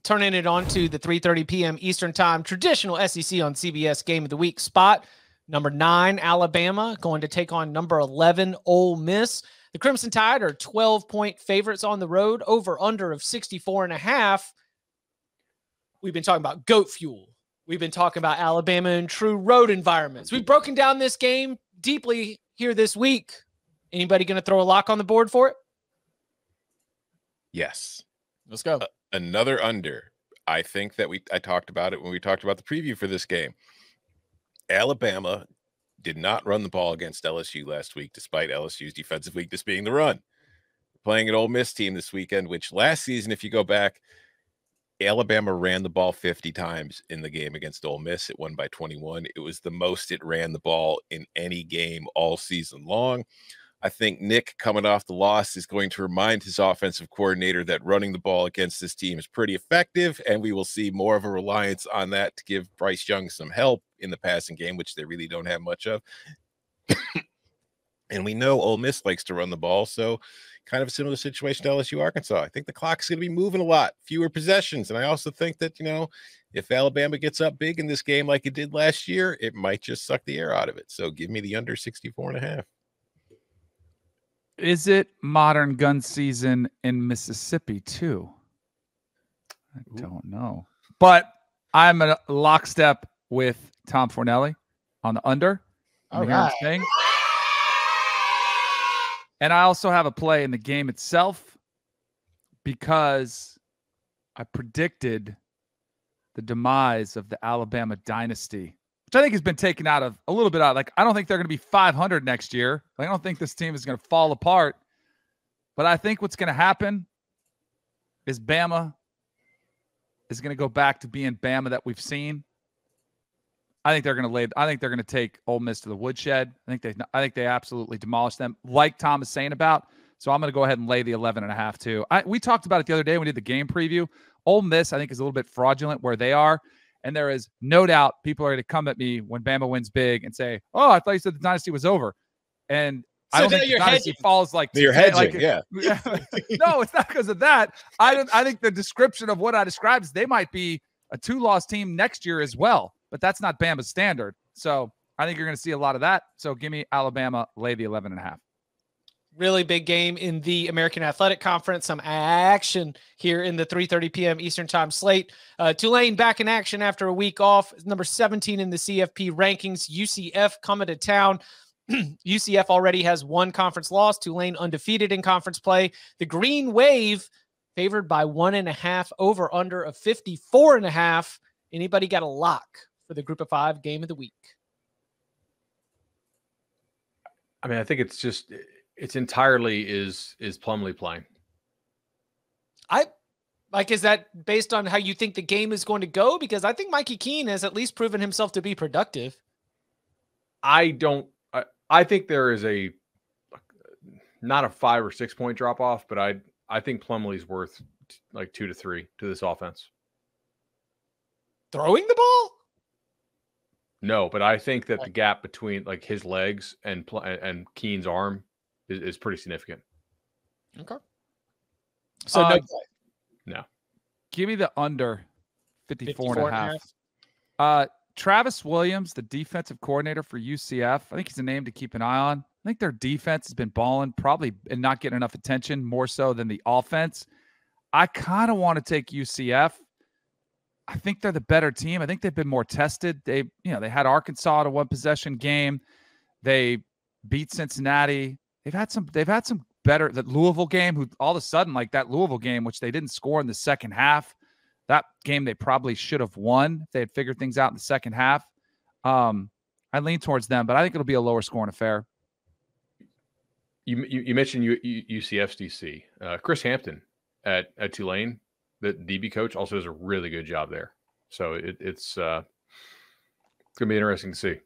turning it on to the 3:30 p.m. Eastern Time traditional SEC on CBS Game of the Week spot. Number 9, Alabama, going to take on number 11, Ole Miss. The Crimson Tide are 12-point favorites on the road, over under of 64.5. We've been talking about goat fuel. We've been talking about Alabama in true road environments. We've broken down this game deeply here this week. Anybody going to throw a lock on the board for it? Yes. Let's go. Another under. I think that I talked about it when we talked about the preview for this game. Alabama did not run the ball against LSU last week, despite LSU's defensive weakness being the run. Playing an Ole Miss team this weekend, which last season, if you go back, Alabama ran the ball 50 times in the game against Ole Miss. It won by 21. It was the most it ran the ball in any game all season long. I think Nick, coming off the loss, is going to remind his offensive coordinator that running the ball against this team is pretty effective, and we will see more of a reliance on that to give Bryce Young some help in the passing game, which they really don't have much of. And we know Ole Miss likes to run the ball, so kind of a similar situation to LSU Arkansas. I think the clock's going to be moving a lot, fewer possessions, and I also think that, if Alabama gets up big in this game like it did last year, it might just suck the air out of it. So give me the under 64.5. Is it modern gun season in Mississippi too? I don't know. But I'm a lockstep with Tom Fornelli on the under. All right. And I also have a play in the game itself because I predicted the demise of the Alabama dynasty, which I think has been taken out of a little bit out. Like, I don't think they're going to be 500 next year. I don't think this team is going to fall apart. But I think what's going to happen is Bama is going to go back to being Bama that we've seen. I think they're going to take Ole Miss to the woodshed. I think they absolutely demolish them, like Tom is saying about. So I'm going to go ahead and lay the 11.5 too. We talked about it the other day when we did the game preview. Ole Miss, I think, is a little bit fraudulent where they are. And there is no doubt people are going to come at me when Bama wins big and say, "Oh, I thought you said the dynasty was over." And so I don't think the dynasty falls like you're hedging, yeah. No, it's not because of that. I think the description of what I described is they might be a 2-loss team next year as well, but that's not Bama's standard. So I think you're going to see a lot of that. So give me Alabama, lay the 11.5. Really big game in the American Athletic Conference. Some action here in the 3:30 p.m. Eastern Time slate. Tulane back in action after a week off. Number 17 in the CFP rankings. UCF coming to town. UCF already has one conference loss. Tulane undefeated in conference play. The Green Wave favored by 1.5, over under of 54.5. Anybody got a lock for the Group of 5 game of the week? I mean, I think it's entirely is Plumlee playing. Is that based on how you think the game is going to go? Because I think Mikey Keene has at least proven himself to be productive. I think there is not a 5 or 6 point drop off, but I think Plumlee's worth like 2 to 3 to this offense. Throwing the ball? No, but I think that the gap between like his legs and Keene's arm is pretty significant. Okay. So no. Give me the under 54.5. Travis Williams, the defensive coordinator for UCF. I think he's a name to keep an eye on. I think their defense has been balling probably and not getting enough attention, more so than the offense. I kind of want to take UCF. I think they're the better team. I think they've been more tested. They had Arkansas at a 1-possession game. They beat Cincinnati. They've had some better. The Louisville game, who all of a sudden, like that Louisville game, which they didn't score in the second half, that game they probably should have won if they had figured things out in the second half. I lean towards them, but I think it'll be a lower scoring affair. You mentioned UCF's DC. Chris Hampton at Tulane, the DB coach, also does a really good job there. So it's going to be interesting to see.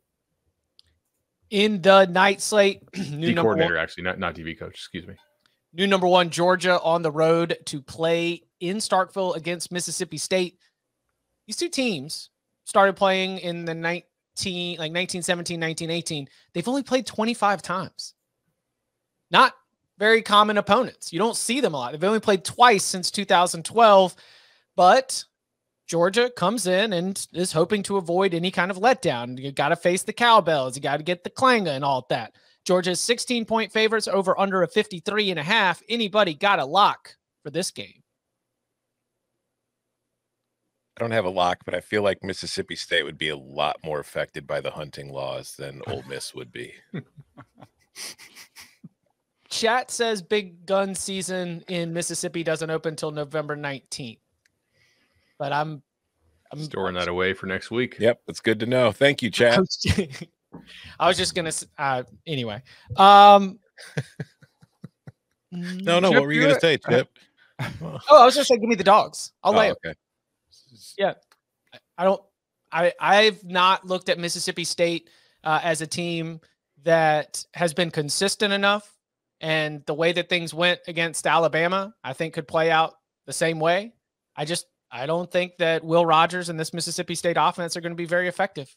In the night slate, new coordinator, actually, not DB coach, excuse me. New number 1, Georgia on the road to play in Starkville against Mississippi State. These two teams started playing in the 1917, 1918. They've only played 25 times. Not very common opponents. You don't see them a lot. They've only played twice since 2012. But Georgia comes in and is hoping to avoid any kind of letdown. You got to face the cowbells. You got to get the clanger and all that. Georgia's 16-point favorites over under a 53.5. Anybody got a lock for this game? I don't have a lock, but I feel like Mississippi State would be a lot more affected by the hunting laws than Ole Miss would be. Chat says big gun season in Mississippi doesn't open until November 19th. But I'm storing that away for next week. Yep, that's good to know. Thank you, chat. I was just gonna anyway. No, what were you gonna say, Chip? I was just saying, give me the dogs. I'll lay them. Okay. Yeah, I've not looked at Mississippi State as a team that has been consistent enough, and the way that things went against Alabama, I think could play out the same way. I don't think that Will Rogers and this Mississippi State offense are going to be very effective.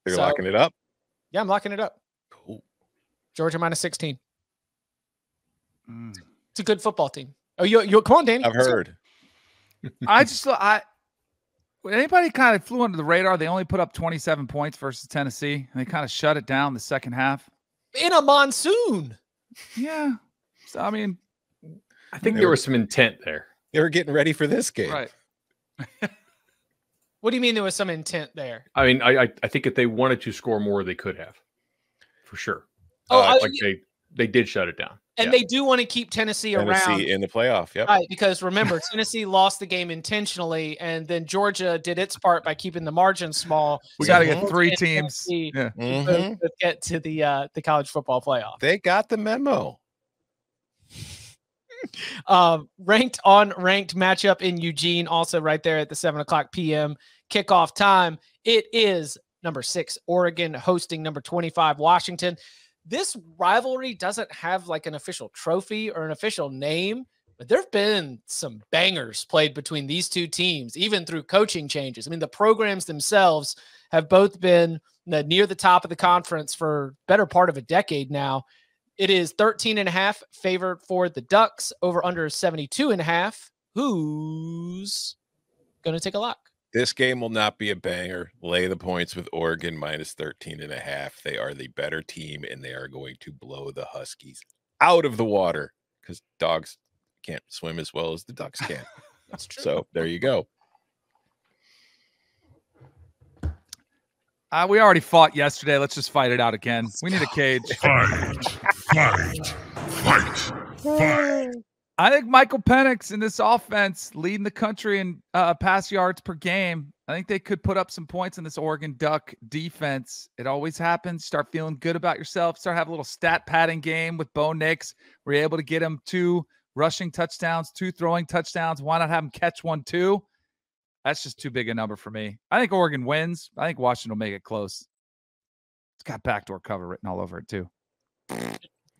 You're locking it up? Yeah, I'm locking it up. Cool. Georgia minus 16. It's a good football team. Oh, you come on, Danny. I've heard. Anybody kind of flew under the radar. They only put up 27 points versus Tennessee, and they kind of shut it down the second half. In a monsoon. Yeah. So, I mean, I think there was some intent there. They were getting ready for this game. Right. What do you mean there was some intent there? I mean, I think if they wanted to score more, they could have, for sure. They did shut it down, and they do want to keep Tennessee around in the playoff. Yep. Right, because remember, Tennessee lost the game intentionally, and then Georgia did its part by keeping the margin small. We got to get 3 teams. To get to the college football playoff. They got the memo. Ranked on ranked matchup in Eugene, also right there at the 7:00 p.m. kickoff time. It is number 6 Oregon hosting number 25 Washington. This rivalry doesn't have like an official trophy or an official name, but there have been some bangers played between these two teams, even through coaching changes. I mean, the programs themselves have both been near the top of the conference for better part of a decade now. It is 13.5 favored for the Ducks, over under 72.5. Who's going to take a lock? This game will not be a banger. Lay the points with Oregon minus 13.5. They are the better team, and they are going to blow the Huskies out of the water because dogs can't swim as well as the Ducks can. That's true. So there you go. We already fought yesterday. Let's just fight it out again. We need a cage. Fight. I think Michael Penix in this offense leading the country in pass yards per game. I think they could put up some points in this Oregon Duck defense. It always happens. Start feeling good about yourself. Start having a little stat padding game with Bo Nix. We're able to get him 2 rushing touchdowns, 2 throwing touchdowns. Why not have him catch 1 too? That's just too big a number for me. I think Oregon wins. I think Washington will make it close. It's got backdoor cover written all over it too.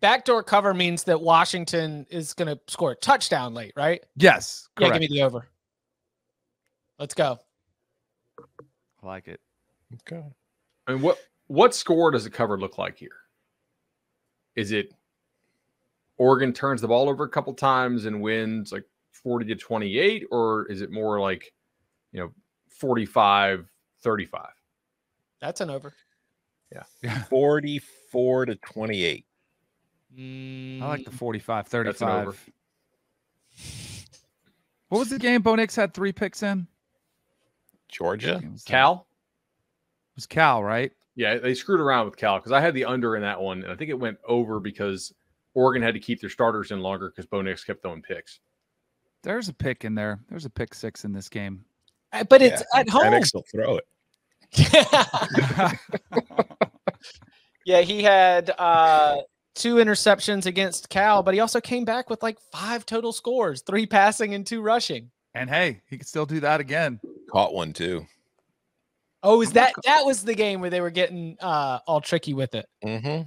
Backdoor cover means that Washington is going to score a touchdown late, right? Yes. Correct. Yeah, give me the over. Let's go. I like it. Okay. I mean, what score does the cover look like here? Is it Oregon turns the ball over a couple times and wins like 40-28, or is it more like, 45-35? That's an over. Yeah. 44-28. I like the 45-35. That's an over. What was the game Bo Nix had 3 picks in? Georgia? Cal? It was Cal, right? Yeah, they screwed around with Cal because I had the under in that one, and I think it went over because Oregon had to keep their starters in longer because Bo Nix kept throwing picks. There's a pick in there. There's a pick 6 in this game. But it's at home. Penix will throw it. Yeah, he had 2 interceptions against Cal, but he also came back with like 5 total scores, 3 passing and 2 rushing. And hey, he could still do that again. Caught one too. Oh, is that was the game where they were getting all tricky with it? Mm-hmm.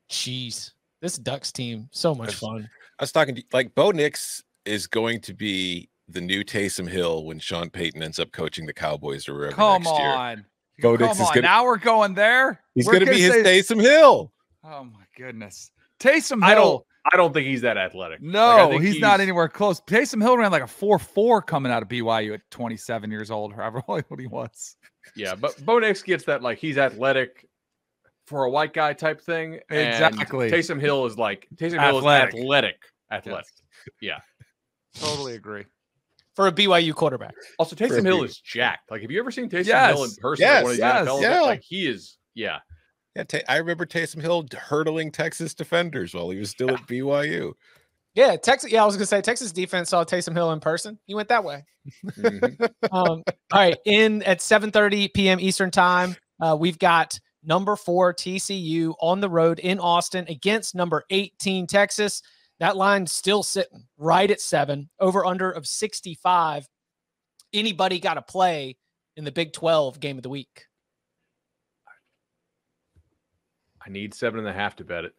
Jeez, this Ducks team, so much fun. I was talking to like Bo Nix is going to be the new Taysom Hill when Sean Payton ends up coaching the Cowboys or wherever Come next year. on. Bo Come Nix is on. gonna, Now we're going there. he's We're going to be his say, Taysom Hill. oh my goodness. Taysom Hill I don't think he's that athletic. No, he's not anywhere close. Taysom Hill ran like a 4.4 coming out of BYU at 27 years old, however old he was. Yeah, but Bo Nix gets that like he's athletic for a white guy type thing. Exactly. And Taysom Hill is athletic. Yes. Yeah. Totally agree. For a BYU quarterback. Also, Taysom Hill is jacked. Like, have you ever seen Taysom Hill in person? Yes. Like one of these NFL Yeah. Like, he is, yeah. Yeah, I remember Taysom Hill hurdling Texas defenders while he was still at BYU. Yeah, Texas. Yeah, I was gonna say Texas defense saw Taysom Hill in person. He went that way. All right, at 7:30 p.m. Eastern time, we've got number 4 TCU on the road in Austin against number 18 Texas. That line's still sitting right at 7, over under of 65. Anybody got to play in the Big 12 game of the week? I need 7.5 to bet it.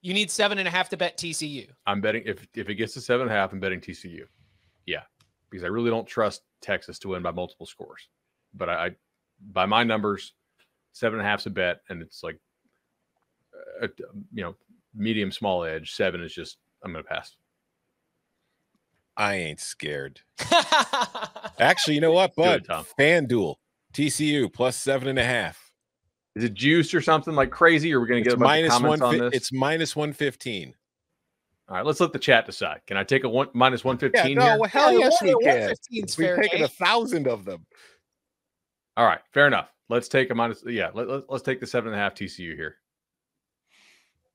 You need 7.5 to bet TCU. I'm betting if it gets to 7.5, I'm betting TCU. Yeah, because I really don't trust Texas to win by multiple scores. But I by my numbers, 7.5 is a bet, and it's like, medium small edge. 7 is just I'm going to pass. I ain't scared. Actually, you know what, bud? FanDuel, TCU plus 7.5. Is it juiced or something like crazy? Or we're going to get a bunch of comments on this? It's minus 115. All right, let's let the chat decide. Can I take a minus 115 here? Here? Well, hell yes, we can. We've taken 1,000 of them. All right, fair enough. Let's take a minus. Yeah, let's take the 7.5 TCU here.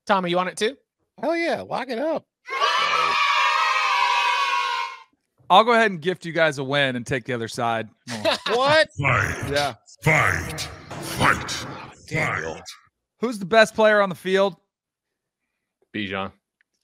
Tommy, you want it too? Hell yeah, lock it up. I'll go ahead and gift you guys a win and take the other side. What? Fight. Yeah. Fight. Fight. Daniel. Who's the best player on the field? Bijan.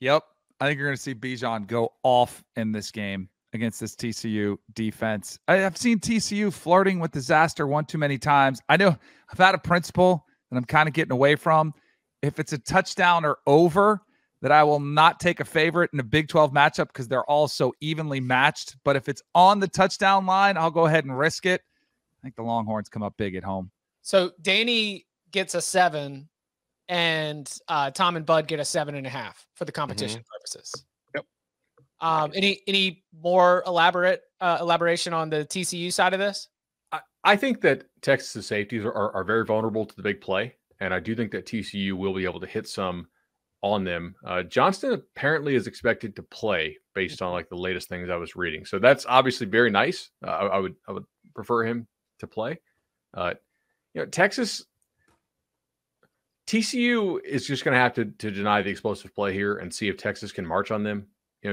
Yep. I think you're going to see Bijan go off in this game against this TCU defense. I've seen TCU flirting with disaster one too many times. I know I've had a principle that I'm kind of getting away from. If it's a touchdown or over, that I will not take a favorite in a Big 12 matchup because they're all so evenly matched. But if it's on the touchdown line, I'll go ahead and risk it. I think the Longhorns come up big at home. So Danny gets a 7 and Tom and Bud get a 7.5 for the competition purposes. Yep. Any more elaboration on the TCU side of this? I think that Texas' safeties are very vulnerable to the big play. And I do think that TCU will be able to hit some on them. Johnston apparently is expected to play based on like the latest things I was reading. So that's obviously very nice. I would prefer him to play. TCU is just going to have to deny the explosive play here and see if Texas can march on them.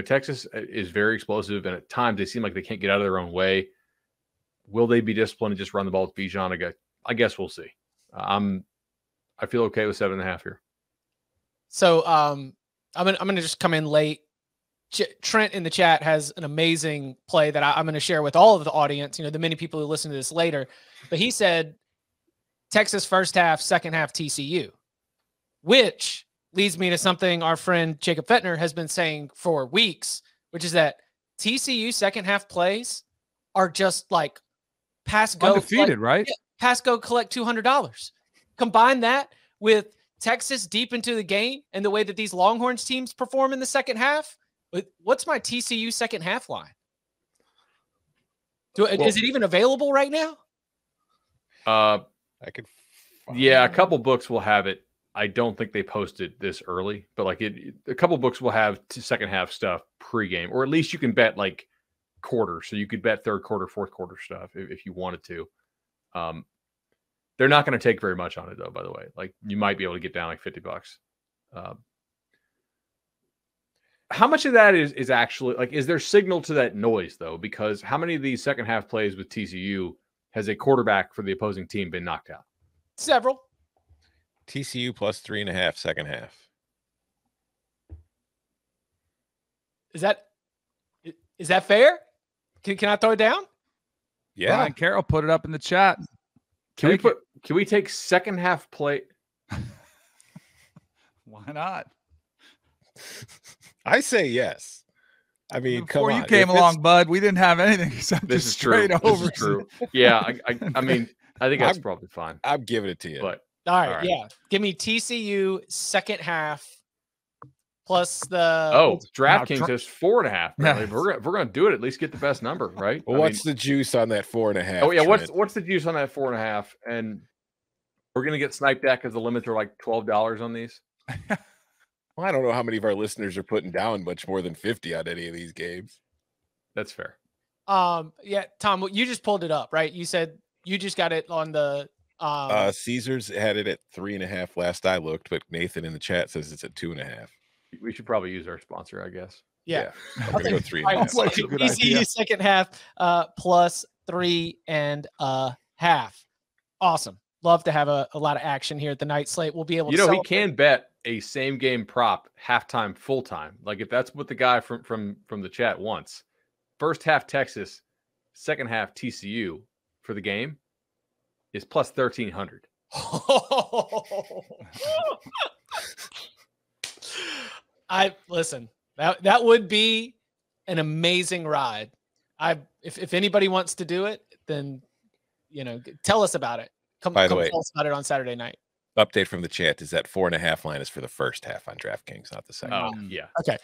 Texas is very explosive, and at times they seem like they can't get out of their own way. Will they be disciplined and just run the ball with Bijan? I guess we'll see. I feel okay with 7.5 here. So I'm gonna just come in late. Trent in the chat has an amazing play that I'm going to share with all of the audience. The many people who listen to this later, but he said Texas first half, second half TCU, which leads me to something our friend Jacob Fettner has been saying for weeks, which is that TCU second half plays are just like pass go undefeated, right? Yeah, pass go collect $200. Combine that with Texas deep into the game and the way that these Longhorns teams perform in the second half. What's my TCU second half line? Is it even available right now? I could. Yeah, a couple books will have it. I don't think they posted this early, but like a couple books will have second half stuff pregame, or at least you can bet like quarter. So you could bet third quarter, fourth quarter stuff if you wanted to. They're not going to take very much on it though, by the way. Like you might be able to get down like $50. How much of that is actually like, is there signal to that noise though? Because how many of these second half plays with TCU has a quarterback for the opposing team been knocked out? Several. TCU plus 3.5 second half. Is that fair? Can I throw it down? Yeah. Brian Carroll put it up in the chat. Can we take second half play? Why not? I say yes. I mean, before come on. you came along, Bud, we didn't have anything except this just is true. straight over. This is true. Yeah, I mean, I think that's probably fine. I'm giving it to you. But all right, yeah. Give me TCU second half plus the DraftKings is 4.5. Yeah. If we're gonna do it, at least get the best number, right? Well, what's the juice on that 4.5? Oh yeah, Trent? what's the juice on that 4.5? And we're gonna get sniped at because the limits are like $12 on these. Well, I don't know how many of our listeners are putting down much more than 50 on any of these games. That's fair. Yeah, Tom, you just pulled it up, right? You said you just got it on the Caesars had it at 3.5 last I looked, but Nathan in the chat says it's at 2.5. We should probably use our sponsor, I guess. yeah. I'm gonna go 3.5. All right, so That's a good ECU idea. second half plus 3.5. Awesome. Love to have a lot of action here at the night slate. We'll be able to We celebrate. can bet a same game prop halftime, full time. Like if that's what the guy from the chat wants. First half Texas, second half TCU for the game is plus 1,300. Listen, that would be an amazing ride. If anybody wants to do it, then tell us about it. Come By the tell way, us about it on Saturday night. Update from the chat is that 4.5 line is for the first half on DraftKings, not the second. Oh half. yeah. Okay.